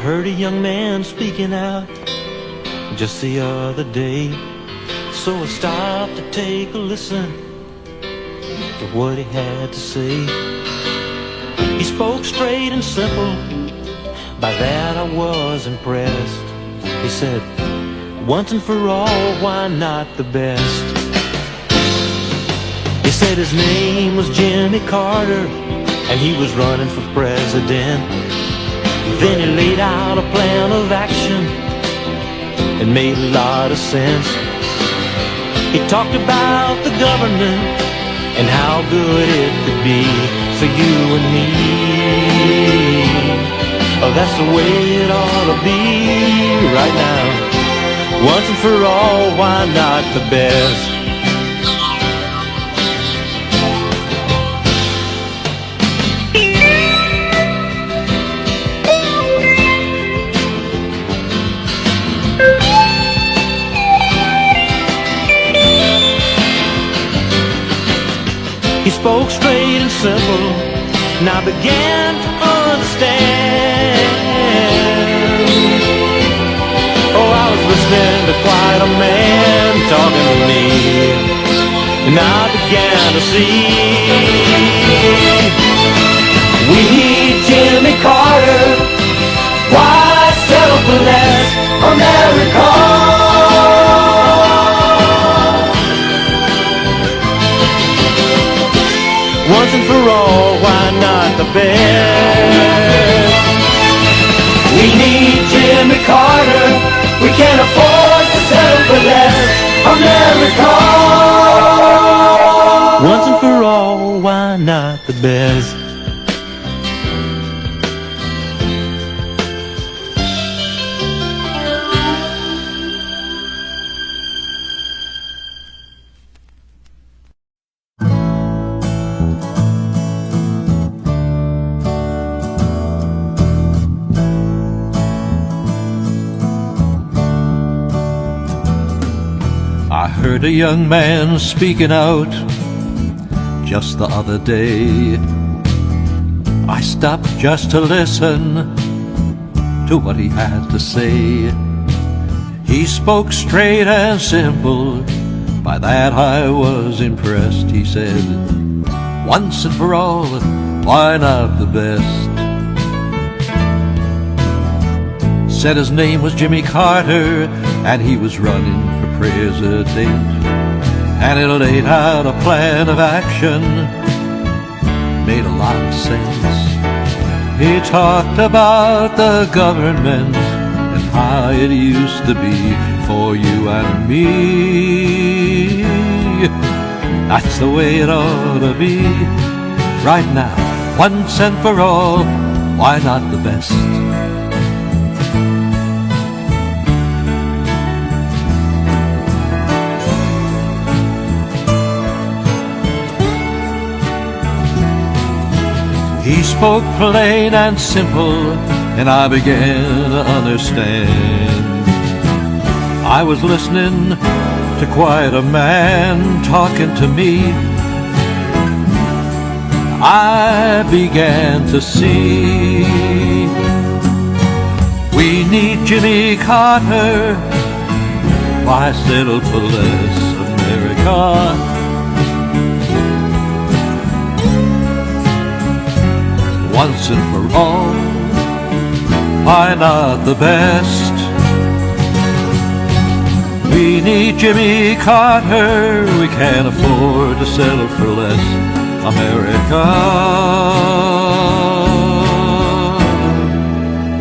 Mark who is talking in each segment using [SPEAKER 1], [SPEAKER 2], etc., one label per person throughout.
[SPEAKER 1] heard a young man speaking out just the other day, so I stopped to take a listen to what he had to say. He spoke straight and simple, by that I was impressed. He said, once and for all, why not the best? He said his name was Jimmy Carter, and he was running for president. Then he laid out a plan of action. It made a lot of sense. He talked about the government and how good it could be for you and me. Oh, that's the way it ought to be right now. Once and for all, why not the best? He spoke straight and simple, and I began to understand. Oh, I was listening to quite a man talking to me, and I began to see we need Jimmy Carter. Why settle for less, America? Once and for all, why not the best? We need Jimmy Carter. We can't afford to settle for less, America. Once and for all, why not the best?
[SPEAKER 2] I heard a young man speaking out just the other day. I stopped just to listen to what he had to say. He spoke straight and simple, by that I was impressed. He said, once and for all, why not the best? Said his name was Jimmy Carter, and he was running for president, and it laid out a plan of action, made a lot of sense. He talked about the government and how it used to be for you and me. That's the way it ought to be right now. Once and for all, why not the best? He spoke plain and simple, and I began to understand. I was listening to quite a man talking to me. I began to see we need Jimmy Carter. Why settle for less, America? Once and for all, why not the best? We need Jimmy Carter. We can't afford to settle for less, America.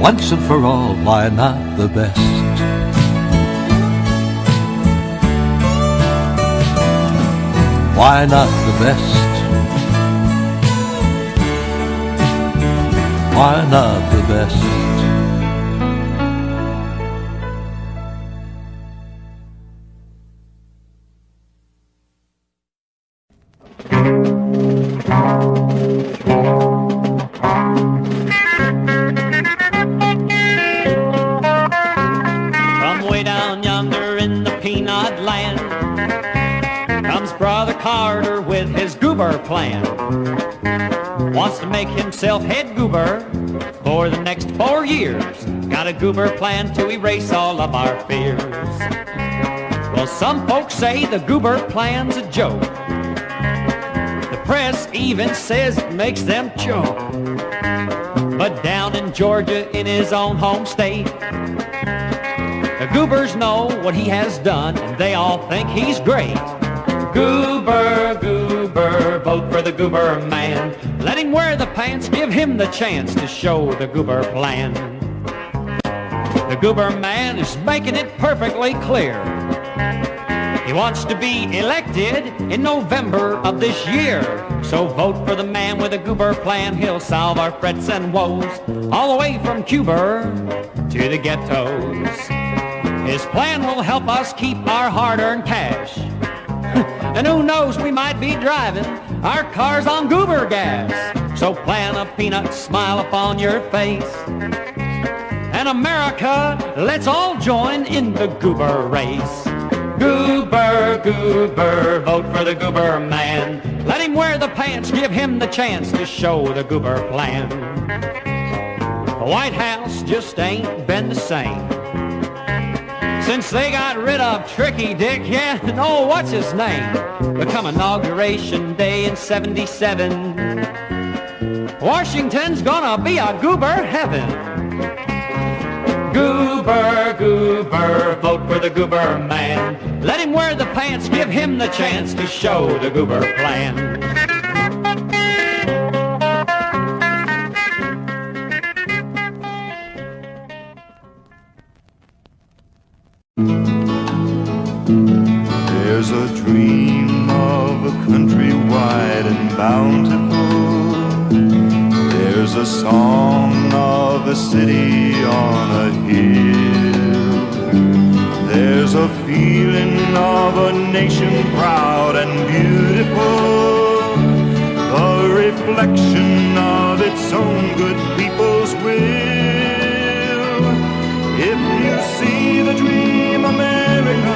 [SPEAKER 2] Once and for all, why not the best? Why not the best? Why not the best?
[SPEAKER 1] From way down yonder in the peanut land comes broad
[SPEAKER 3] Brother Carter with his goober plan wants to make himself head goober for the next 4 years. Got a goober plan to erase all of our fears. Well, some folks say the goober plan's a joke. The press even says it makes them choke. But down in Georgia, in his own home state, the goobers know what he has done, and they all think he's great. Goober, goober, vote for the goober man. Let him wear the pants, give him the chance to show the goober plan. The goober man is making it perfectly clear. He wants to be elected in November of this year. So vote for the man with a goober plan. He'll solve our frets and woes, all the way from Cuba to the ghettos. His plan will help us keep our hard-earned cash. And who knows, we might be driving our cars on goober gas. So plant a peanut smile upon your face. And America, let's all join in the goober race. Goober, goober, vote for the goober man. Let him wear the pants, give him the chance to show the goober plan. The White House just ain't been the same since they got rid of Tricky Dick, yeah, no, what's his name? Become Inauguration Day in '77. Washington's gonna be a goober heaven. Goober, goober, vote for the goober man. Let him wear the pants, give him the chance to show the goober plan.
[SPEAKER 4] There's a dream of a country wide and bountiful. There's a song of a city on a hill. There's a feeling of a nation proud and beautiful, a reflection of its own good people's will. If you see the dream, America,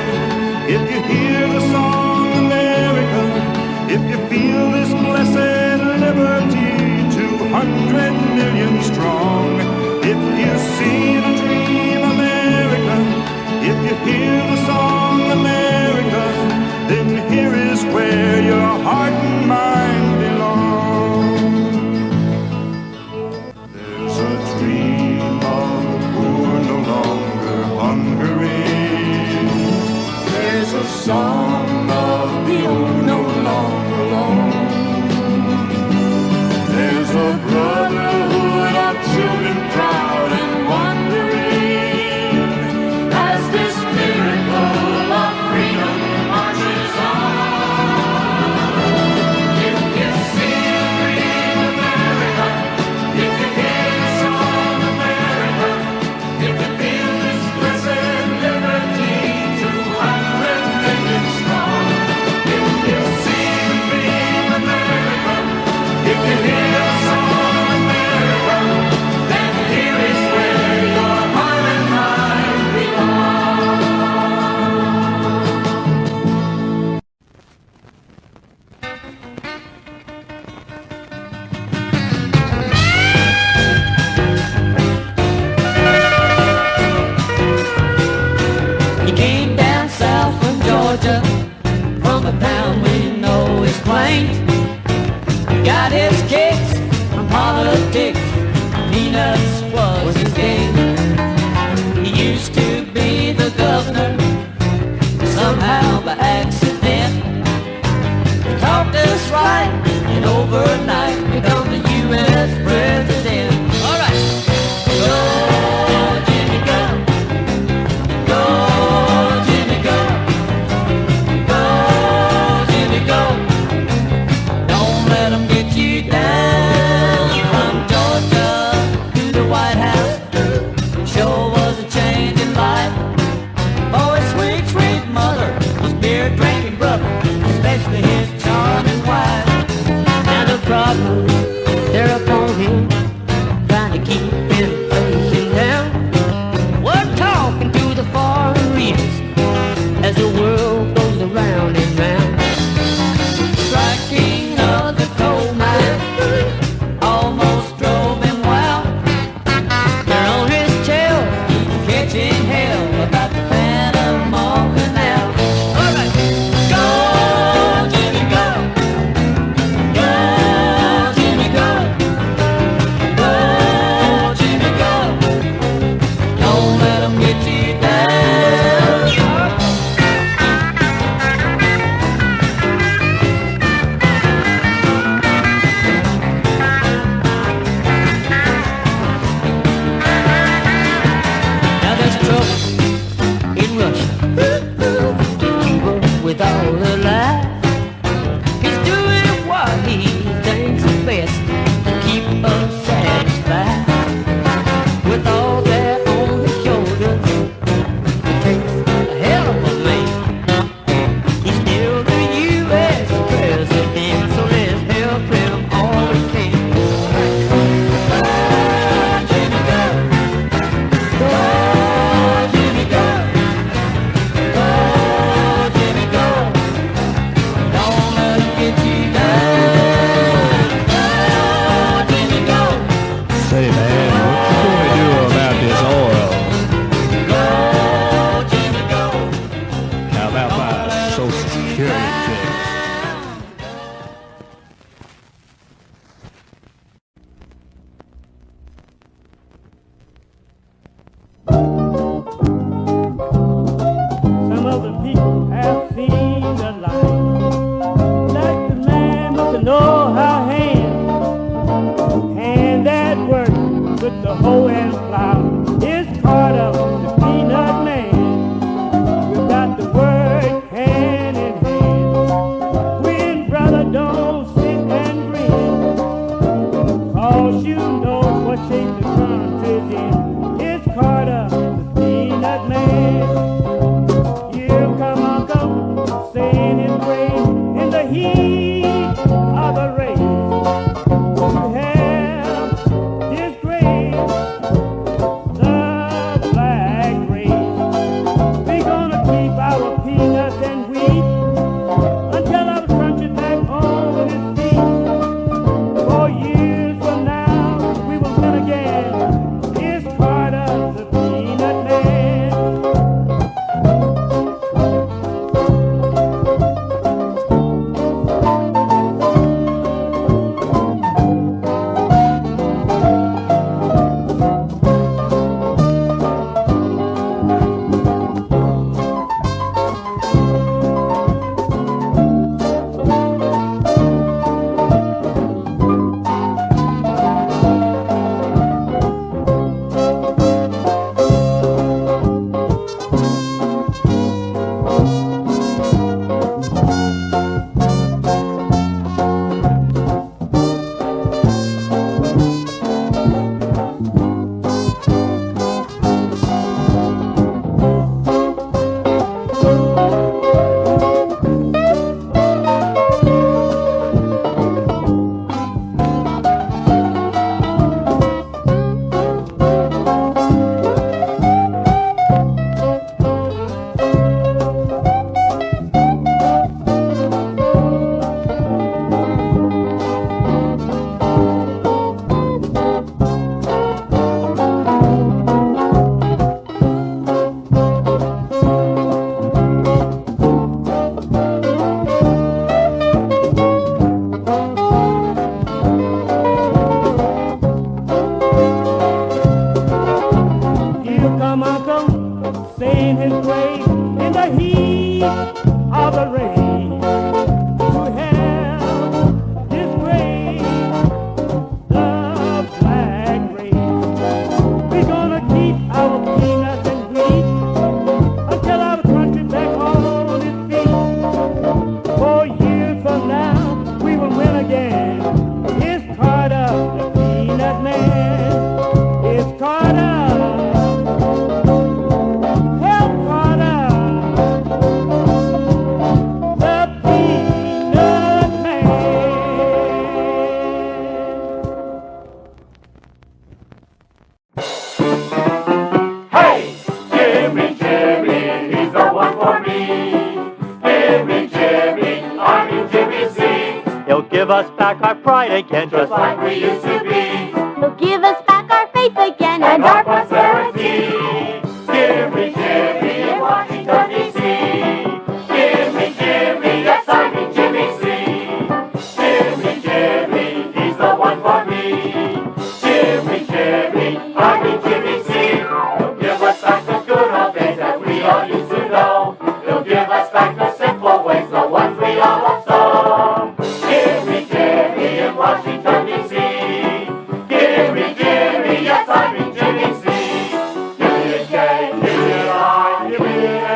[SPEAKER 4] if you hear the song, America, if you feel this blessed liberty, 200 million strong. If you see the dream, America, if you hear the song, America, then here is where your heart and mind belong. There's a dream of the poor no longer hungering. There's a song of the old no longer alone. There's a brotherhood of children proud and wondering as this miracle of freedom marches on. If you see the dream, America, if you hear the song, America, if you feel this blessed liberty, 200 million strong. If you see the dream, America, if you hear the song, America, then here is where your heart and mind belong.
[SPEAKER 3] He came down south from Georgia, from a town we know is quaint. He got his kicks from politics, peanuts was his game. He used to be the governor, somehow by accident. He talked us right, and overnight become the U.S. president. All right, go Jimmy, go. Go, Jimmy, go. Go, Jimmy, go. Don't let them get you down. From Georgia to the White
[SPEAKER 5] Cuba with all the life. He's doing what he thinks is best to keep us satisfied. With all that on his shoulders, it takes a hell of a man. He's still the U.S. president, so let's help him all we can. Oh, Jimmy go. Oh, Jimmy go. Oh, Jimmy go. Don't let it get you down. Oh, Jimmy go.
[SPEAKER 6] Say, man, what you gonna do about this oil?
[SPEAKER 5] Go, Jimmy, go.
[SPEAKER 6] How about my Social Security check?
[SPEAKER 7] Some of the people have seen the light. Like the man with the know-how hand that works with the hoe and plow is part of the peanut man. We've got to work hand in hand. When brother don't sit and grin, 'cause you know what shape the country's in. It's Carter, the peanut man. Here come Uncle, saying his grace in the heat of the race. To have disgraced the black race. We're gonna keep our peanuts and wheat until our country back on its feet. 4 years from now, we will win again. It's Carter, the peanut man. Here come Uncle, saying his grace in the heat of the rain. To have disgraced the black race. We're gonna keep our peanuts and wheat until our country back on its feet. 4 years from now, we will win again. It's Carter, the peanut man. It's Carter. Help Carter, the peanut man.
[SPEAKER 3] Hey, Jimmy, Jimmy, he's the one for me. Jimmy, Jimmy, I mean Jimmy C. He'll give us back our pride again, just like we used to be.
[SPEAKER 8] He'll give us back our faith again
[SPEAKER 3] And our prosperity. Jimmy, Jimmy, in Washington, D.C. Jimmy, Jimmy, yes, I mean Jimmy C. Jimmy, Jimmy, he's the one for me. Jimmy, Jimmy, I mean Jimmy C. He'll give us back the good old days that we all used to know. He'll give us back the simple ways, the ones we all love so. Jimmy, Jimmy, in Washington, D.C. Jimmy, Jimmy, yes, I mean Jimmy C. Give me a J, give me an I, give me an A.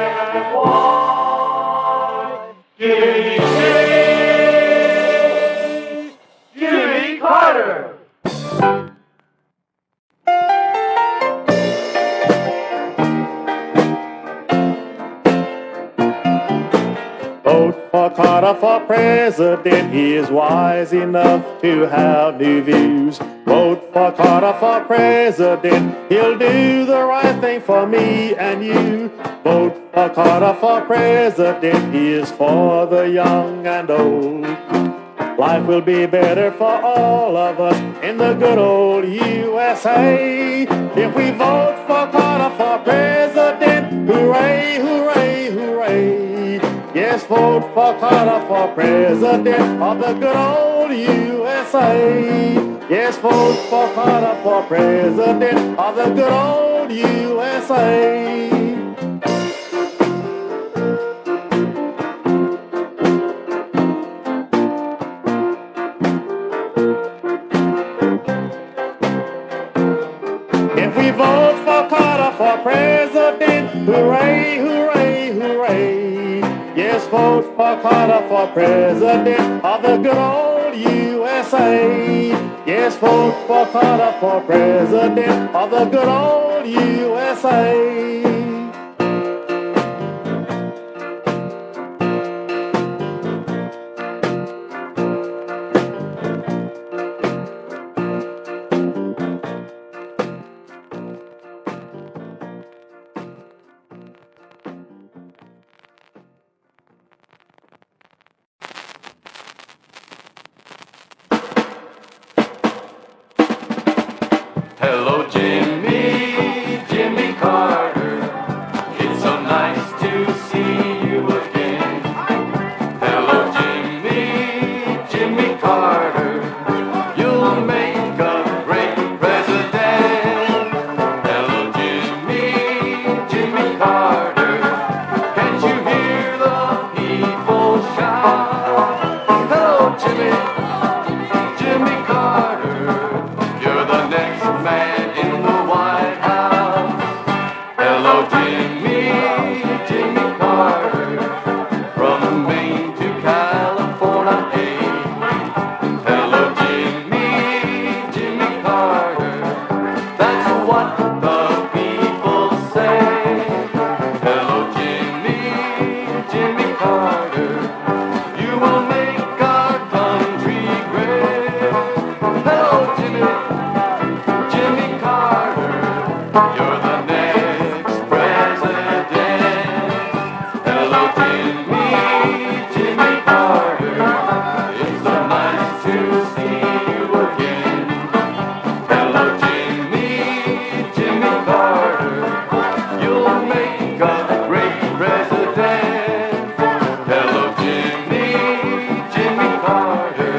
[SPEAKER 9] for Carter for president. He is wise enough to have new views. Vote for Carter for president. He'll do the right thing for me and you. Vote for Carter for president. He is for the young and old. Life will be better for all of us in the good old USA if we vote for Carter for president. Hooray, hooray, hooray. Yes, vote for Carter for president of the good old USA. Yes, vote for Carter for president of the good old USA. If we vote for Carter for president, hooray, hooray, hooray. Yes, vote for Carter for president of the good old USA. Yes, vote for Carter for president of the good old USA.
[SPEAKER 10] Hello, Jimmy, Jimmy Carter. It's so nice to see you again. Hello, Jimmy, Jimmy Carter. You'll make a great president. Hello, Jimmy, Jimmy Carter. Can't you hear the people shout? Hello, Jimmy, Jimmy Carter. You're the next man in the White House. Hello, Jimmy, Jimmy Carter. From Maine to California, hey. Hello, Jimmy, Jimmy Carter. That's what the people say. Hello, Jimmy, Jimmy Carter. You will make our country great. Hello, Jimmy, Jimmy Carter. You're the next president. Hello, Jimmy, Jimmy Carter. It's so nice to see you again. Hello, Jimmy, Jimmy Carter. You'll make a great president. Hello, Jimmy, Jimmy Carter.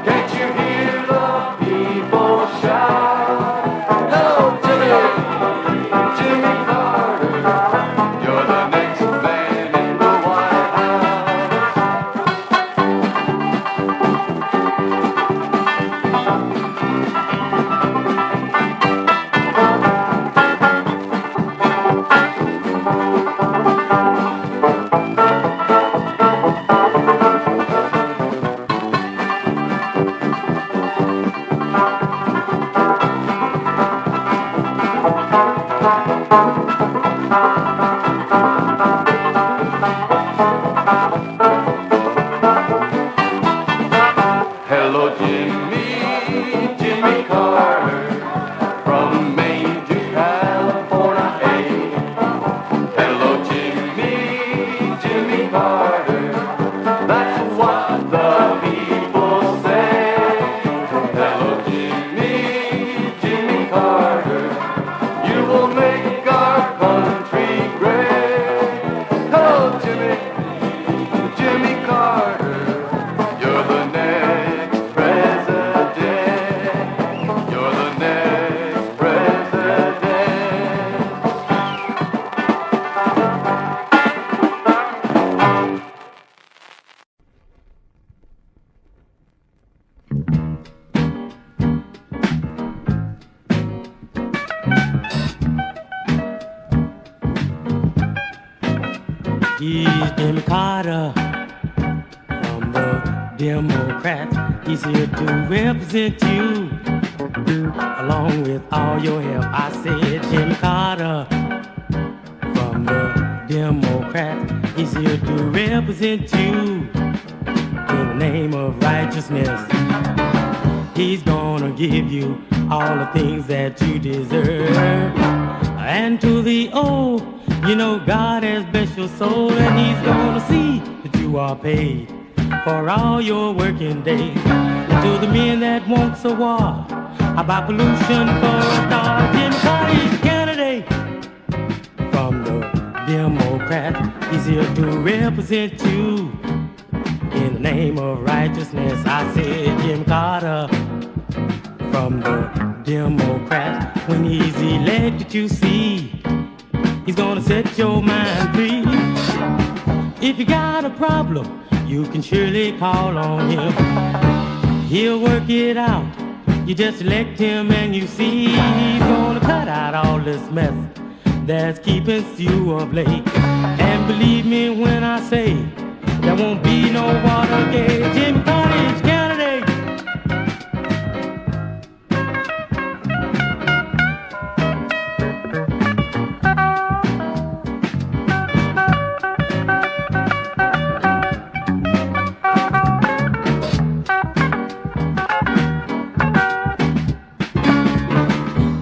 [SPEAKER 10] Can't you hear the people shout? Hello, Jimmy, Jimmy Carter. You're the next man in the White House. Hello, Jimmy, Jimmy Carter. From Maine to California, hey. Hello, Jimmy, Jimmy Carter. That's what the people say. Hello, Jimmy, Jimmy Carter. You will make our country great. Hello, Jimmy, Jimmy Carter. You're the next president. You're the next president.
[SPEAKER 11] He's Jimmy Carter from the Democrats. He's here to represent you along with all your help. I said Jimmy Carter from the Democrats. He's here to represent you name of righteousness. He's gonna give you all the things that you deserve. And to the old, you know God has blessed your soul, and He's gonna see that you are paid for all your working days. And to the men that wants a war about pollution for a star, Jim Carter's candidate from the Democrat. He's here to represent you in the name of righteousness. I said Jim Carter from the Democrat. When he's elected, you see, he's gonna set your mind free. If you got a problem, you can surely call on him. He'll work it out. You just elect him and you see he's gonna cut out all this mess that's keeping you up late. And believe me when I say there won't be no Watergate. Jimmy Carter's candidate.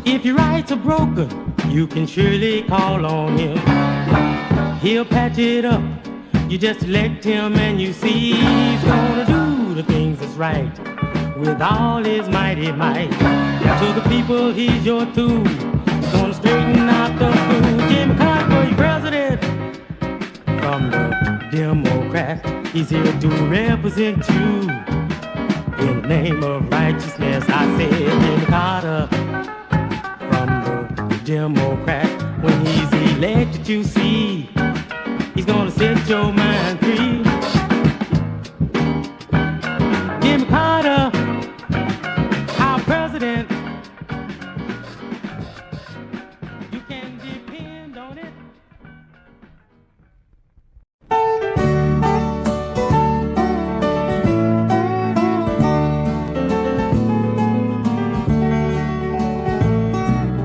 [SPEAKER 11] If your rights are broken, you can surely call on him. He'll patch it up. You just elect him and you see he's gonna do the things that's right with all his mighty might. To the people, he's your tool. He's gonna straighten out the fool. Jimmy Carter for your president from the Democrat. He's here to represent you in the name of righteousness. I said Jimmy Carter from the Democrat. When he's elected, you see he's gonna set your mind free. Jimmy Carter, our president, you can depend on it.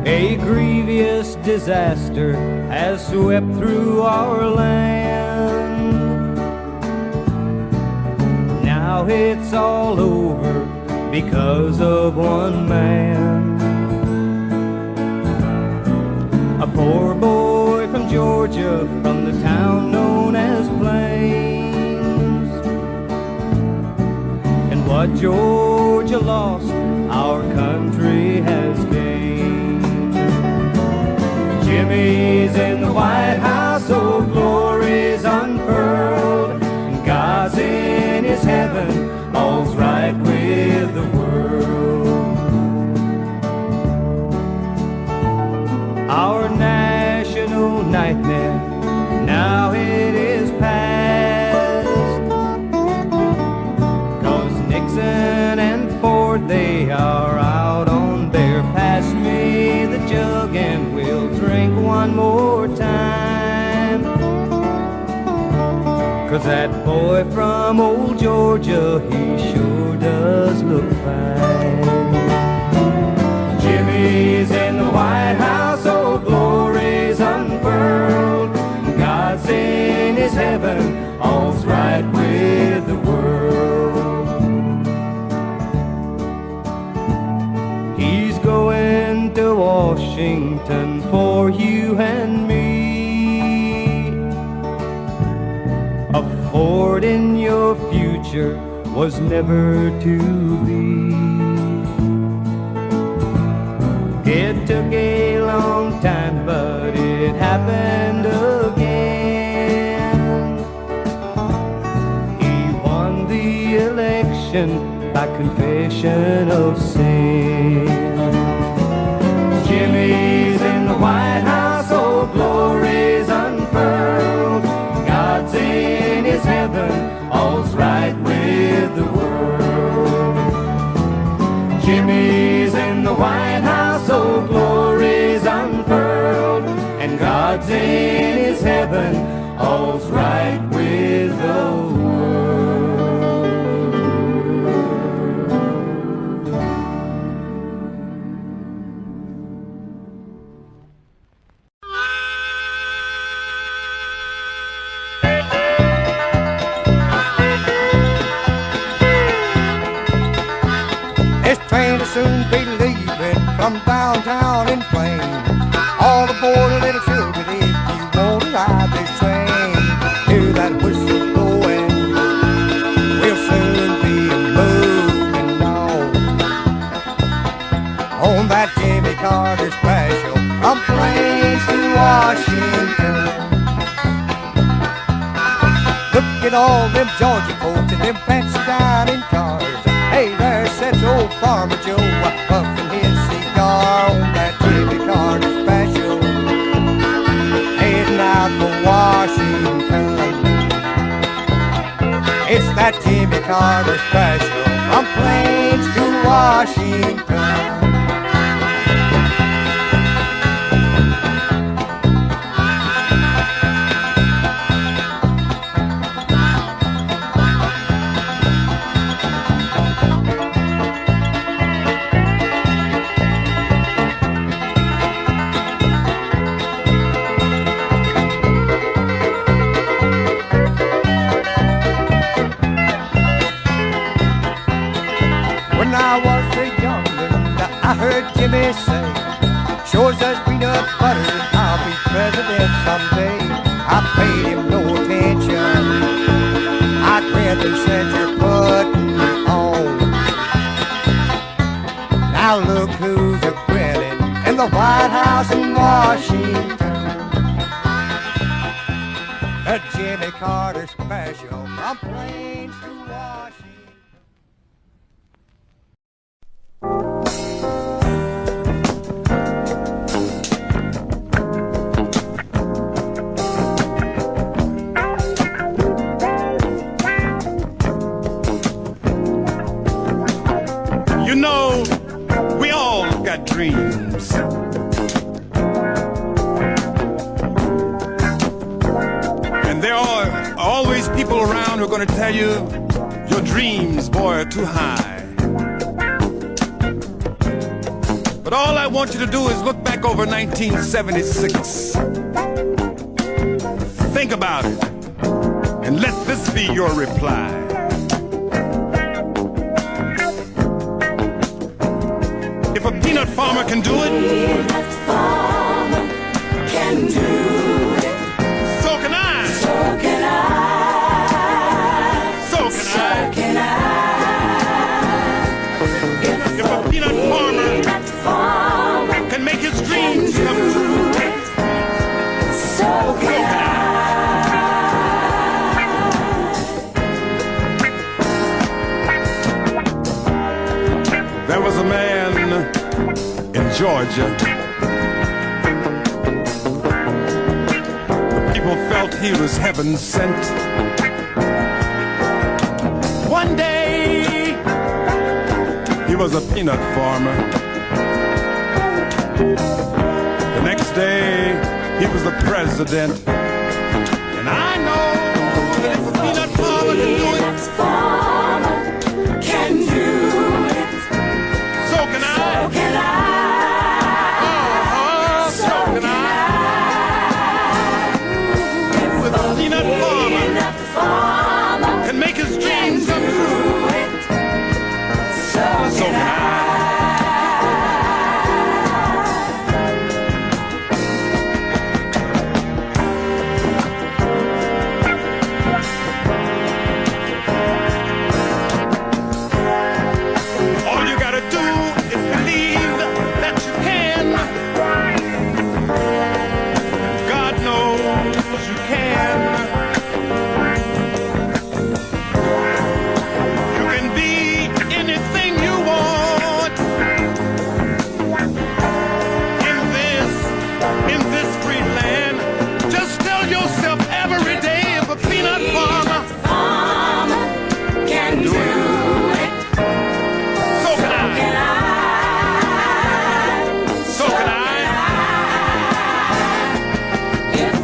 [SPEAKER 12] A grievous disaster has swept through our land. Now it's all over because of one man. A poor boy from Georgia, from the town known as Plains. And what Georgia lost, our country has gained. Jimmy's in the White House, oh glory's unfurled, and God's in his heaven, all's right with the world. Our national nightmare, now it is past, 'cause Nixon and Ford, they are out on their pass me the jug and we'll drink one more time. 'Cause that boy from old Georgia, he sure does look fine. Jimmy's in the White House, oh glory's unfurled, God's in his heaven, all's right with the world. He's going to Washington for you and me. A Ford in your future was never to be. It took a long time, but it happened again. He won the election by confession of sin. Jimmy's in the White House, oh glory's unfurled, God's in his heaven, all's right with the world. Jimmy's in the White House, oh glory's unfurled, and God's in his heaven, all's right with the world. soon be leaving from downtown in Plain. All aboard, little children, if you want to ride this train. Hear that whistle blowing, we'll soon be moving on that Jimmy Carter special from Plains to Washington. Look at all them Georgia folks and them fancy dining cars. Hey, there sits old Farmer Joe puffing his cigar on that Jimmy Carter special, heading out for Washington. It's that Jimmy Carter special from Plains to Washington. When I was a young'un, I heard Jimmy say, sure as peanut butter, I'll be president someday. I paid him no attention, I grinned and said, you're putting me on. Now look who's a grinning in the White House in Washington. A Jimmy Carter special from Plains to Washington.
[SPEAKER 13] You know, we all got dreams. And there are always people around who are going to tell you, your dreams, boy, are too high. But all I want you to do is look back over 1976. Think about it, and let this be your reply. If a peanut farmer can do it,
[SPEAKER 14] peanut farmer can do it.
[SPEAKER 13] So can I.
[SPEAKER 14] So can I.
[SPEAKER 13] So can
[SPEAKER 14] So
[SPEAKER 13] I.
[SPEAKER 14] can I.
[SPEAKER 13] If a peanut farmer can make his dreams come true,
[SPEAKER 14] so can I.
[SPEAKER 13] There was a man in Georgia. The people felt he was heaven sent. One day, he was a peanut farmer. The next day, he was the president. And I know that if a peanut farmer can do it,
[SPEAKER 14] Can do it.
[SPEAKER 13] so can I.
[SPEAKER 14] So can I.
[SPEAKER 13] So can I. With a peanut farmer can make his dreams come true. So can I. All you gotta do is believe that you can. God knows you can. You can be anything you want in this free land. Just tell yourself every day, if a peanut farmer
[SPEAKER 14] Can do it.
[SPEAKER 13] so can I. So can I.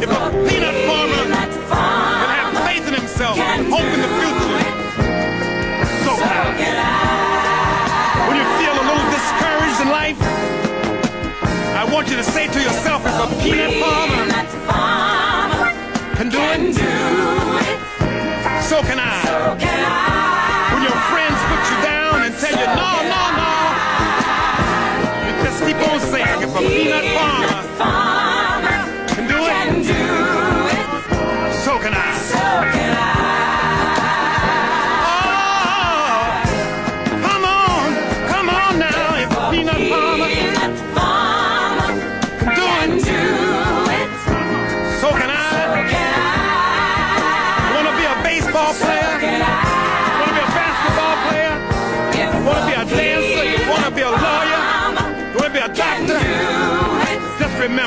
[SPEAKER 13] If a peanut farmer can have faith in himself and hope in the future, so can I. When you feel a little discouraged in life, I want you to say to yourself, if a peanut farmer can do it, so can I. When your friends put you down and tell you, no, no, no,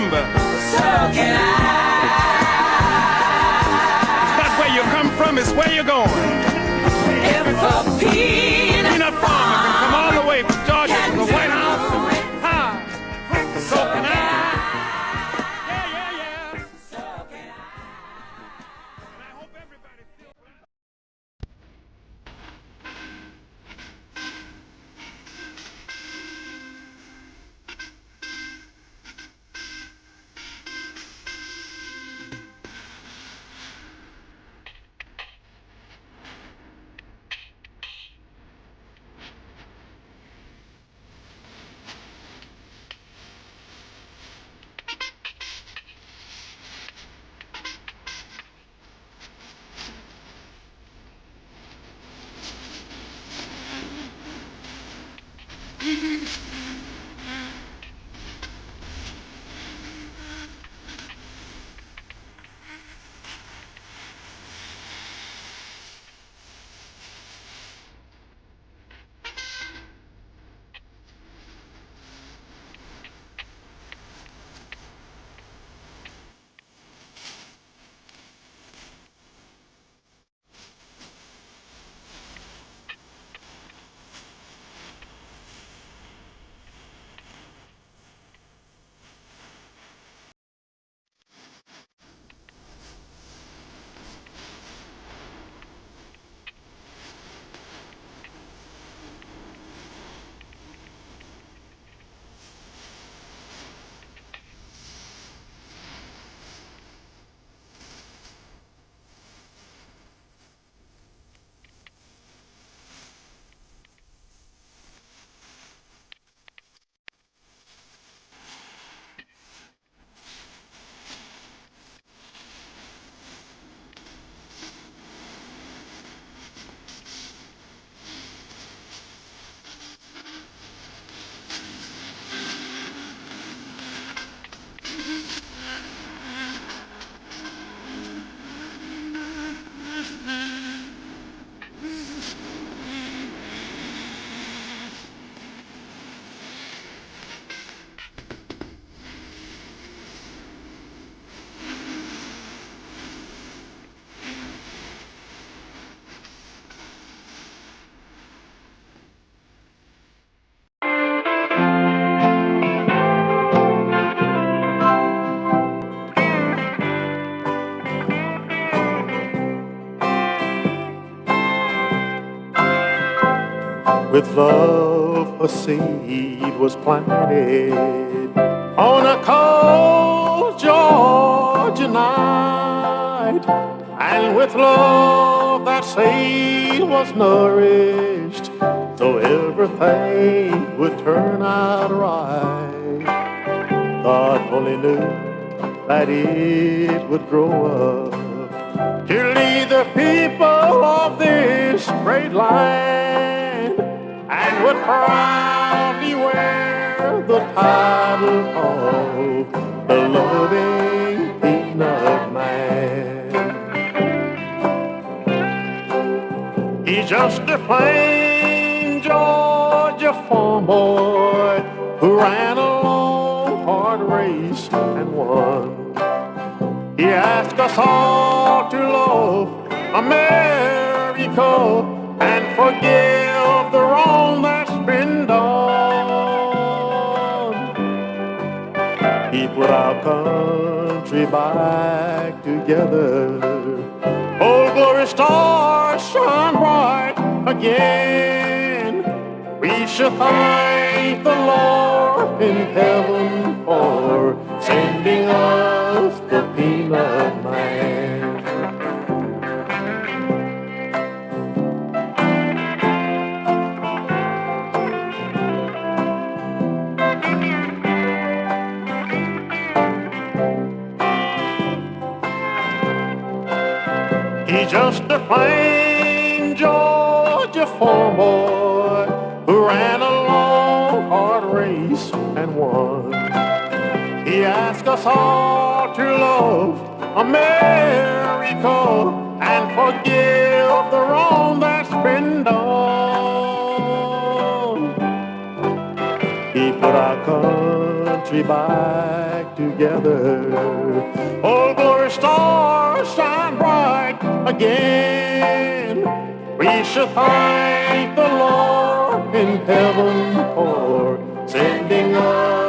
[SPEAKER 13] remember.
[SPEAKER 14] So can
[SPEAKER 13] It's not where you come from, it's where you're going.
[SPEAKER 14] If a
[SPEAKER 13] Peanut farmer can come all the way from Georgia to the White House. So can I.
[SPEAKER 9] With love, a seed was planted on a cold Georgia night, and with love that seed was nourished, so everything would turn out right. God only knew that it would grow up to lead the people of this great land, and would proudly wear the title of the loving peanut man. He's just a plain Georgia farm boy who ran a long, hard race and won. He asked us all to love America and forgive the wrong that's been done. He put our country back together. Oh, glory stars shine bright again. We should thank the Lord in heaven for sending us the peanut man. He's just a plain Georgia farm boy who ran a long, hard race and won. He asked us all to love America and forgive the wrong that's been done. He put our country country back together. Oh, glory stars shine bright again. We should thank the Lord in heaven for sending us